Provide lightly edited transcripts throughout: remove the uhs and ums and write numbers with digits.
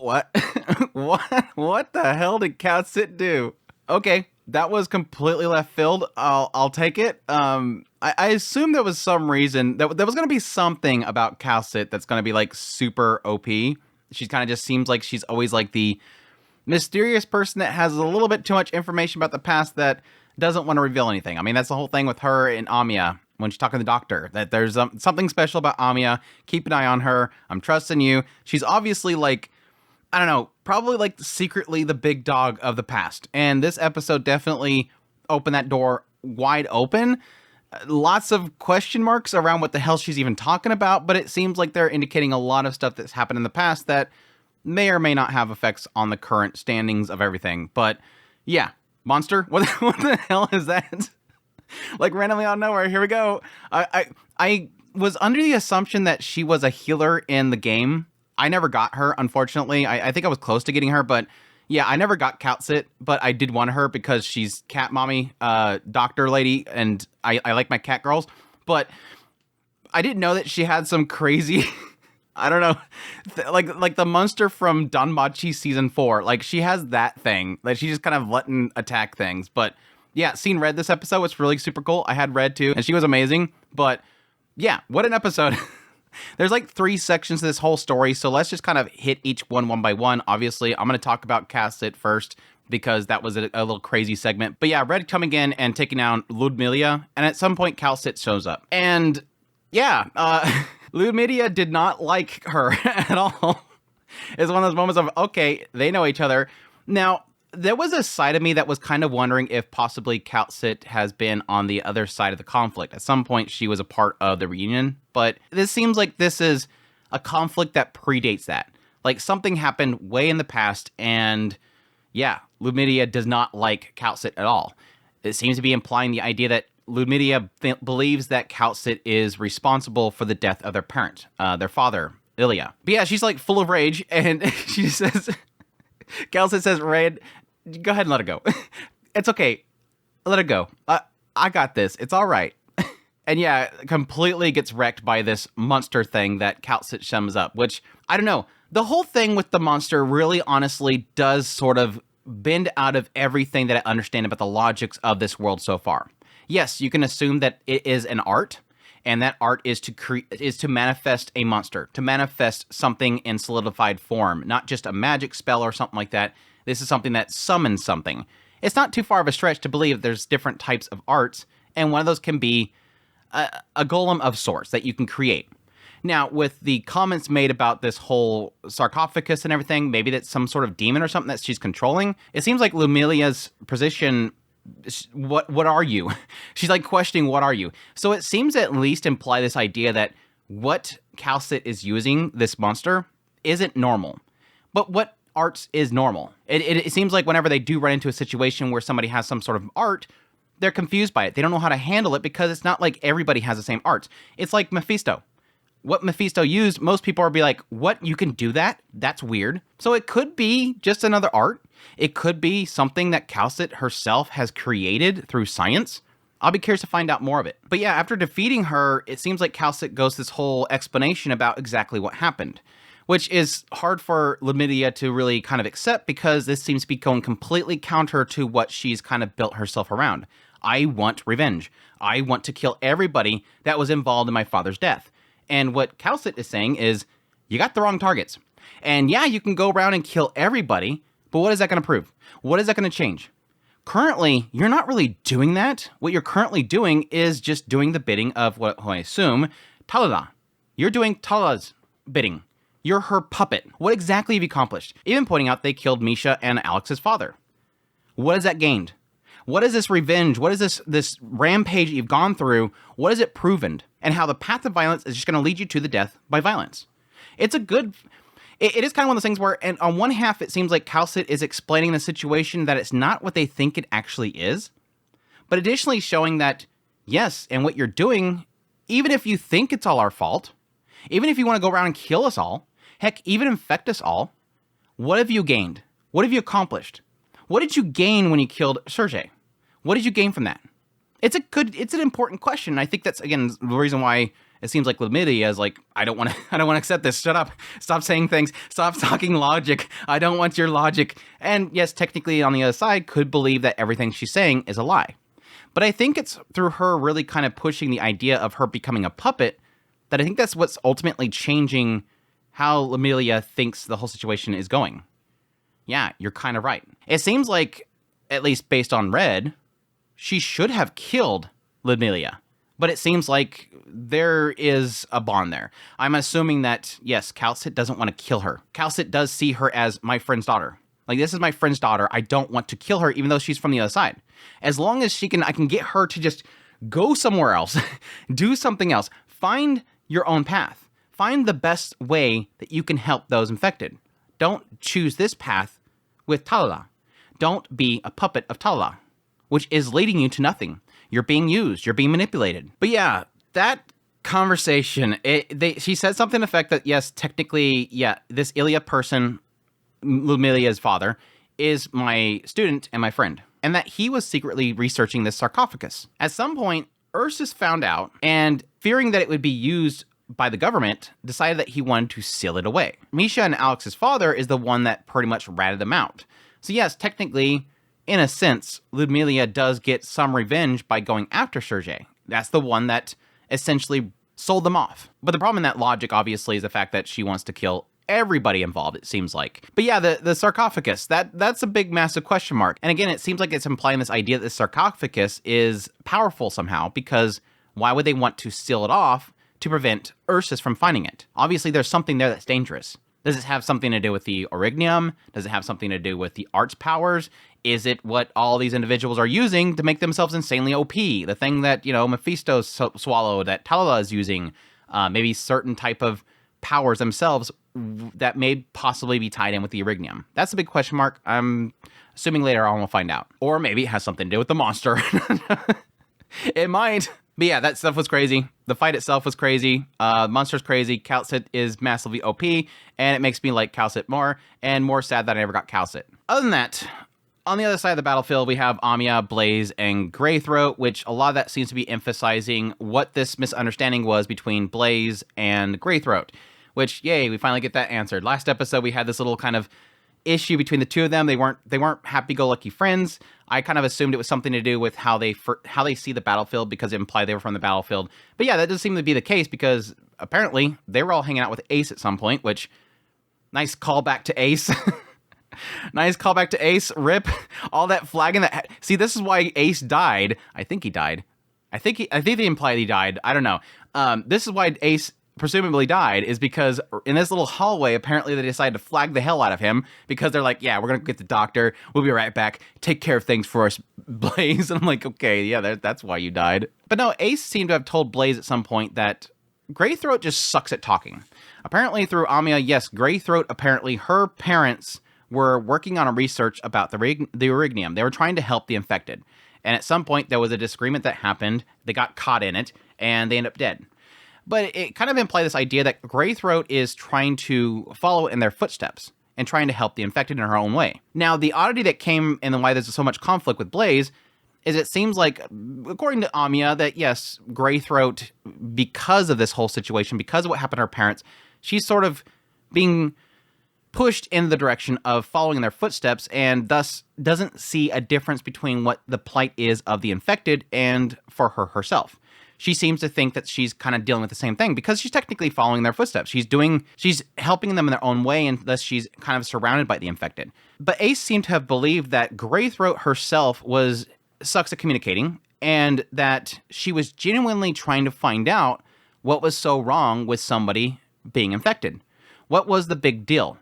What? What the hell did Calcit do? Okay, that was completely left field. I'll take it. I assume there was some reason that there was going to be something about Calcit that's going to be like super OP. She kind of just seems like she's always like the mysterious person that has a little bit too much information about the past that doesn't want to reveal anything. I mean, that's the whole thing with her and Amiya when she's talking to the doctor, that there's something special about Amiya. Keep an eye on her. I'm trusting you. She's obviously like, I don't know, probably like secretly the big dog of the past. And this episode definitely opened that door wide open. Lots of question marks around what the hell she's even talking about, but it seems like they're indicating a lot of stuff that's happened in the past that may or may not have effects on the current standings of everything. But yeah, monster, what the hell is that? Like randomly out of nowhere, here we go. I was under the assumption that she was a healer in the game. I never got her, unfortunately. I think I was close to getting her, but yeah, I never got Calcit, but I did want her because she's cat mommy, doctor lady, and I like my cat girls. But I didn't know that she had some crazy, I don't know, like the monster from Danmachi season 4. Like she has that thing that she just kind of letting attack things. But yeah, seen Red this episode. It's really super cool. I had Red too, and she was amazing. But yeah, what an episode. There's like 3 sections to this whole story, so let's just kind of hit each one by one. Obviously, I'm going to talk about Calcit first because that was a little crazy segment. But yeah, Red coming in and taking down Ludmilla, and at some point Calcit shows up. And yeah, Ludmilla did not like her at all. It's one of those moments of, okay, they know each other. Now, there was a side of me that was kind of wondering if possibly Calcit has been on the other side of the conflict. At some point, she was a part of the reunion, but this seems like this is a conflict that predates that. Like something happened way in the past, and yeah, Ludmilla does not like Calcit at all. It seems to be implying the idea that Ludmilla believes that Calcit is responsible for the death of their parent, their father, Ilya. But yeah, she's like full of rage, and she says, Calcit says, Red, go ahead and let it go. It's okay. Let it go. I got this. It's all right. And yeah, completely gets wrecked by this monster thing that Calcit sums up, which, I don't know. The whole thing with the monster really honestly does sort of bend out of everything that I understand about the logics of this world so far. Yes, you can assume that it is an art, and that art is to manifest a monster, to manifest something in solidified form, not just a magic spell or something like that. This is something that summons something. It's not too far of a stretch to believe there's different types of arts, and one of those can be a golem of sorts that you can create. Now, with the comments made about this whole sarcophagus and everything, maybe that's some sort of demon or something that she's controlling. It seems like Ludmilla's position, what are you? She's like questioning, what are you? So it seems to at least imply this idea that what Calcit is using, this monster, isn't normal. But what arts is normal? It seems like whenever they do run into a situation where somebody has some sort of art, they're confused by it. They don't know how to handle it because it's not like everybody has the same arts. It's like Mephisto. What Mephisto used, most people are be like, what, you can do that? That's weird. So it could be just another art. It could be something that Calcit herself has created through science. I'll be curious to find out more of it. But yeah, after defeating her, it seems like Calcit goes this whole explanation about exactly what happened, which is hard for Ludmilla to really kind of accept because this seems to be going completely counter to what she's kind of built herself around. I want revenge. I want to kill everybody that was involved in my father's death. And what Calcit is saying is, you got the wrong targets. And yeah, you can go around and kill everybody, but what is that going to prove? What is that going to change? Currently, you're not really doing that. What you're currently doing is just doing the bidding of what I assume, Talada. You're doing Talada's bidding. You're her puppet. What exactly have you accomplished? Even pointing out they killed Misha and Alex's father. What has that gained? What is this revenge? What is this rampage you've gone through? What has it proven? And how the path of violence is just going to lead you to the death by violence. It's a good... It is kind of one of those things where, and on one half, it seems like Calcit is explaining the situation that it's not what they think it actually is. But additionally showing that, yes, and what you're doing, even if you think it's all our fault, even if you want to go around and kill us all, heck, even infect us all, what have you gained? What have you accomplished? What did you gain when you killed Sergei? What did you gain from that? It's an important question. And I think that's, again, the reason why it seems like Lamilia is like, I don't want to accept this. Shut up. Stop saying things. Stop talking logic. I don't want your logic. And yes, technically on the other side could believe that everything she's saying is a lie. But I think it's through her really kind of pushing the idea of her becoming a puppet that I think that's what's ultimately changing how Lamilia thinks the whole situation is going. Yeah, you're kind of right. It seems like, at least based on Red, she should have killed Lamilia. But it seems like there is a bond there. I'm assuming that, yes, Calcit doesn't want to kill her. Calcit does see her as my friend's daughter. Like, this is my friend's daughter. I don't want to kill her, even though she's from the other side. As long as I can get her to just go somewhere else, do something else, find your own path. Find the best way that you can help those infected. Don't choose this path with Talala. Don't be a puppet of Talala, which is leading you to nothing. You're being used. You're being manipulated. But yeah, that conversation, she said something to the effect that, yes, technically, yeah, this Ilya person, Lumilia's father, is my student and my friend, and that he was secretly researching this sarcophagus. At some point, Ursus found out, and fearing that it would be used by the government, decided that he wanted to seal it away. Misha and Alex's father is the one that pretty much ratted them out. So yes, technically, in a sense, Ludmilla does get some revenge by going after Sergei. That's the one that essentially sold them off. But the problem in that logic, obviously, is the fact that she wants to kill everybody involved, it seems like. But yeah, the sarcophagus, that's a big, massive question mark. And again, it seems like it's implying this idea that the sarcophagus is powerful somehow, because why would they want to seal it off to prevent Ursus from finding it? Obviously, there's something there that's dangerous. Does it have something to do with the Orignium? Does it have something to do with the arts powers? Is it what all these individuals are using to make themselves insanely OP? The thing that, Mephisto swallowed, that Talala is using, maybe certain type of powers themselves that may possibly be tied in with the Orignium. That's a big question mark. I'm assuming later on we'll find out. Or maybe it has something to do with the monster. It might. But yeah, that stuff was crazy. The fight itself was crazy. Monster's crazy. Calcit is massively OP, and it makes me like Calcit more, and more sad that I never got Calcit. Other than that, on the other side of the battlefield, we have Amiya, Blaze, and Greythroat, which a lot of that seems to be emphasizing what this misunderstanding was between Blaze and Greythroat, which, yay, we finally get that answered. Last episode, we had this little kind of issue between the two of them. They weren't happy-go-lucky friends. I kind of assumed it was something to do with how they see the battlefield, because it implied they were from the battlefield. But yeah, that does seem to be the case, because apparently they were all hanging out with Ace at some point, which, nice callback to Ace. Nice callback to Ace. Rip. All that flagging that. See, this is why Ace died. I think he died. I think they implied he died. I don't know. This is why Ace presumably died, is because in this little hallway, apparently they decided to flag the hell out of him, because they're like, yeah, we're gonna get the doctor, we'll be right back, take care of things for us, Blaze. And I'm like, okay, yeah, that's why you died. But no, Ace seemed to have told Blaze at some point that Greythroat just sucks at talking. Apparently through Amiya, yes, Greythroat, apparently her parents were working on a research about the Orignium. They were trying to help the infected. And at some point there was a disagreement that happened, they got caught in it, and they ended up dead. But it kind of implied this idea that Greythroat is trying to follow in their footsteps and trying to help the infected in her own way. Now, the oddity that came and why there's so much conflict with Blaze is it seems like, according to Amiya, that yes, Greythroat, because of this whole situation, because of what happened to her parents, she's sort of being pushed in the direction of following in their footsteps, and thus doesn't see a difference between what the plight is of the infected and for her herself. She seems to think that she's kind of dealing with the same thing, because she's technically following their footsteps. She's helping them in their own way, and thus she's kind of surrounded by the infected. But Ace seemed to have believed that Greythroat herself sucks at communicating, and that she was genuinely trying to find out what was so wrong with somebody being infected. What was the big deal?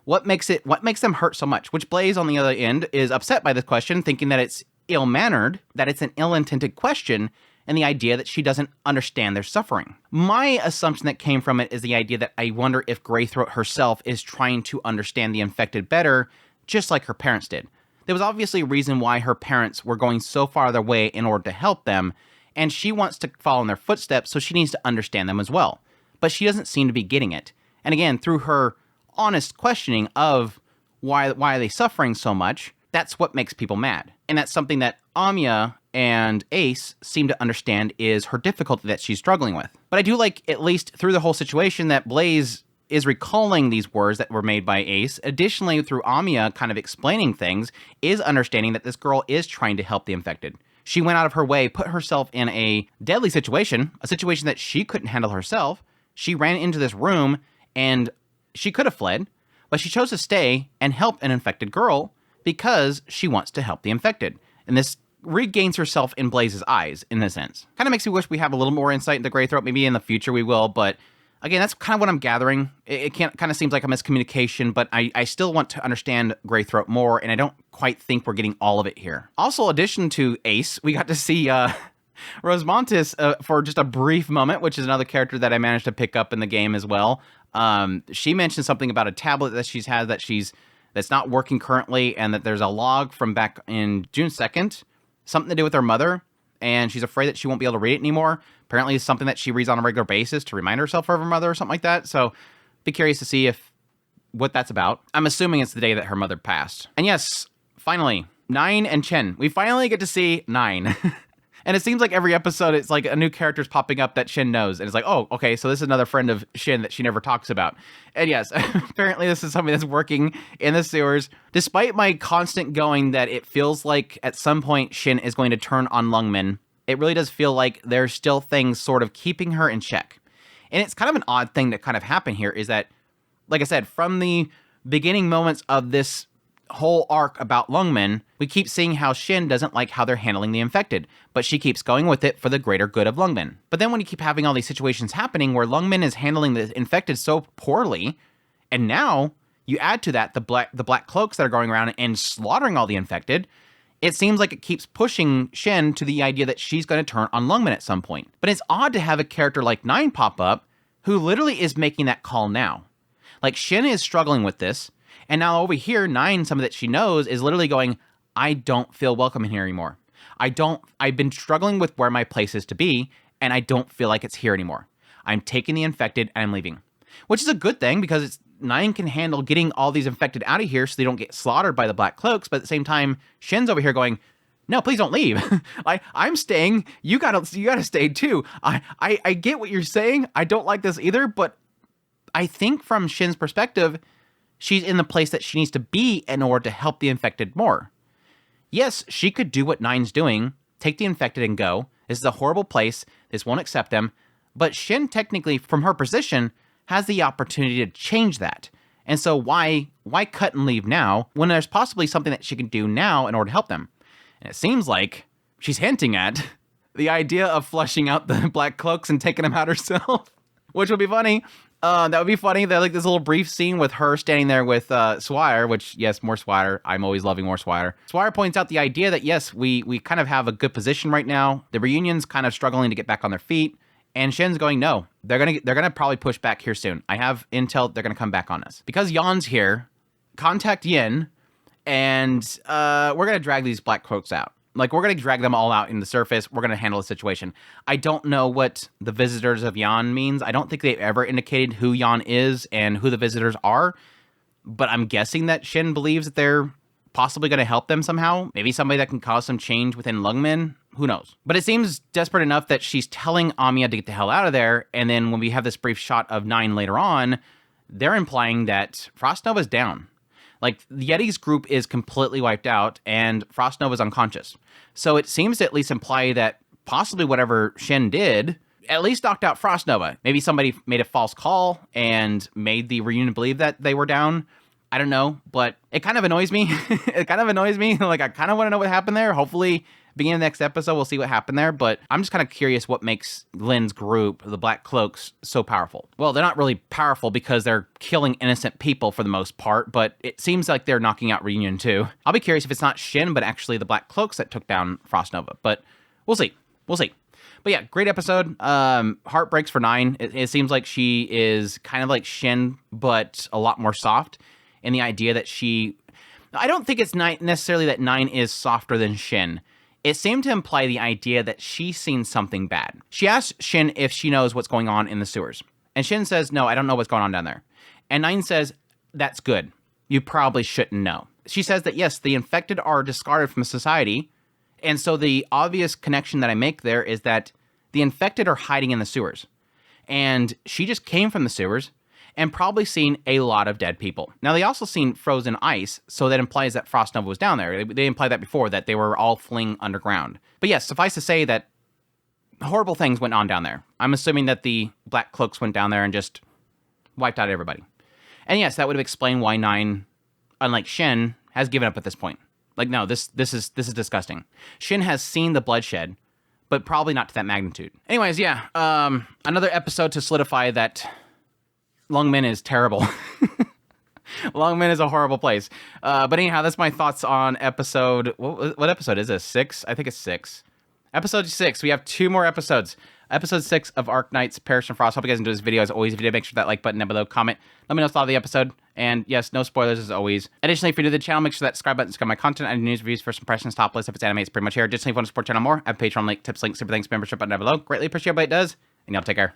What makes them hurt so much? Which Blaze, on the other end, is upset by this question, thinking that it's ill-mannered, that it's an ill-intended question, and the idea that she doesn't understand their suffering. My assumption that came from it is the idea that I wonder if Greythroat herself is trying to understand the infected better, just like her parents did. There was obviously a reason why her parents were going so far their way in order to help them, and she wants to follow in their footsteps, so she needs to understand them as well. But she doesn't seem to be getting it. And again, through her honest questioning of why are they suffering so much, that's what makes people mad. And that's something that Amiya and Ace seem to understand is her difficulty that she's struggling with. But I do like, at least through the whole situation, that Blaze is recalling these words that were made by Ace. Additionally, through Amiya kind of explaining things, is understanding that this girl is trying to help the infected. She went out of her way, put herself in a deadly situation, a situation that she couldn't handle herself. She ran into this room, and she could have fled, but she chose to stay and help an infected girl because she wants to help the infected. And this regains herself in Blaze's eyes, in this sense. Kind of makes me wish we have a little more insight into Greythroat. Maybe in the future we will, but again, that's kind of what I'm gathering. It kind of seems like a miscommunication, but I still want to understand Greythroat more, and I don't quite think we're getting all of it here. Also, addition to Ace, we got to see Rosemontis for just a brief moment, which is another character that I managed to pick up in the game as well. She mentioned something about a tablet that she's had that's not working currently, and that there's a log from back in June 2nd, something to do with her mother, and she's afraid that she won't be able to read it anymore. Apparently it's something that she reads on a regular basis to remind herself of her mother or something like that, so be curious to see what that's about. I'm assuming it's the day that her mother passed. And yes, finally, Nine and Chen. We finally get to see Nine. And it seems like every episode, it's like a new character's popping up that Shin knows. And it's like, oh, okay, so this is another friend of Shin that she never talks about. And yes, apparently this is something that's working in the sewers. Despite my constant going that it feels like at some point Shin is going to turn on Lungmen, it really does feel like there's still things sort of keeping her in check. And it's kind of an odd thing that kind of happened here is that, like I said, from the beginning moments of this whole arc about Lungmen, we keep seeing how Shin doesn't like how they're handling the infected, but she keeps going with it for the greater good of Lungmen. But then when you keep having all these situations happening where Lungmen is handling the infected so poorly, and now you add to that the black cloaks that are going around and slaughtering all the infected, it seems like it keeps pushing Shin to the idea that she's going to turn on Lungmen at some point. But it's odd to have a character like Nine pop up who literally is making that call now. Like, Shin is struggling with this, and now over here, Nine, something that she knows, is literally going, I don't feel welcome in here anymore. I've been struggling with where my place is to be, and I don't feel like it's here anymore. I'm taking the infected, and I'm leaving. Which is a good thing, because Nine can handle getting all these infected out of here so they don't get slaughtered by the Black Cloaks, but at the same time, Shin's over here going, no, please don't leave. I'm staying. You gotta stay too. I get what you're saying. I don't like this either, but I think from Shin's perspective, she's in the place that she needs to be in order to help the infected more. Yes, she could do what Nine's doing, take the infected and go. This is a horrible place. This won't accept them. But Shin, technically, from her position, has the opportunity to change that. And so why cut and leave now when there's possibly something that she can do now in order to help them? And it seems like she's hinting at the idea of flushing out the Black Cloaks and taking them out herself, which would be funny. That would be funny. That like this little brief scene with her standing there with Swire, which, yes, more Swire. I'm always loving more Swire. Swire points out the idea that, yes, we kind of have a good position right now. The reunion's kind of struggling to get back on their feet. And Shin's going, no, they're gonna probably push back here soon. I have intel they're gonna come back on us. Because Yan's here, contact Yin, and we're gonna drag these Black Cloaks out. Like, we're going to drag them all out in the surface. We're going to handle the situation. I don't know what the visitors of Yan means. I don't think they've ever indicated who Yan is and who the visitors are. But I'm guessing that Shin believes that they're possibly going to help them somehow. Maybe somebody that can cause some change within Lungmen. Who knows? But it seems desperate enough that she's telling Amiya to get the hell out of there. And then when we have this brief shot of Nine later on, they're implying that Frost Nova's down. Like, the Yeti's group is completely wiped out, and Frost Nova's unconscious. So it seems to at least imply that possibly whatever Shin did at least knocked out Frost Nova. Maybe somebody made a false call and made the reunion believe that they were down. I don't know, but it kind of annoys me. It kind of annoys me. Like, I kind of want to know what happened there. Hopefully, beginning of the next episode, we'll see what happened there. But I'm just kind of curious what makes Lin's group, the Black Cloaks, so powerful. Well, they're not really powerful because they're killing innocent people for the most part, but it seems like they're knocking out Reunion too. I'll be curious if it's not Shin, but actually the Black Cloaks that took down Frost Nova. But we'll see. We'll see. But yeah, great episode. Heart breaks for Nine. It seems like she is kind of like Shin, but a lot more soft. And the idea that I don't think it's necessarily that Nine is softer than Shin. It seemed to imply the idea that she's seen something bad. She asks Shin if she knows what's going on in the sewers. And Shin says, no, I don't know what's going on down there. And Nine says, that's good. You probably shouldn't know. She says that, yes, the infected are discarded from society. And so the obvious connection that I make there is that the infected are hiding in the sewers. And she just came from the sewers and probably seen a lot of dead people. Now, they also seen frozen ice, so that implies that Frost Nova was down there. They implied that before, that they were all fleeing underground. But yes, suffice to say that horrible things went on down there. I'm assuming that the Black Cloaks went down there and just wiped out everybody. And yes, that would have explained why Nine, unlike Shin, has given up at this point. Like, no, this is disgusting. Shin has seen the bloodshed, but probably not to that magnitude. Anyways, yeah, another episode to solidify that Lungmen is terrible. Lungmen is a horrible place. But anyhow, that's my thoughts on episode... What episode is this? 6? I think it's 6. Episode 6. We have 2 more episodes. Episode 6 of Arknights, Perish and Frost. Hope you guys enjoyed this video. As always, if you did, make sure that like button down below. Comment. Let me know what you thought of the episode. And yes, no spoilers as always. Additionally, if you're new to the channel, make sure that subscribe button, subscribe my content, and news, reviews, first impressions, top list. If it's anime, it's pretty much here. Additionally, if you want to support the channel more, I have Patreon link, tips, link, super thanks, membership button down below. Greatly appreciate what it does. And y'all take care.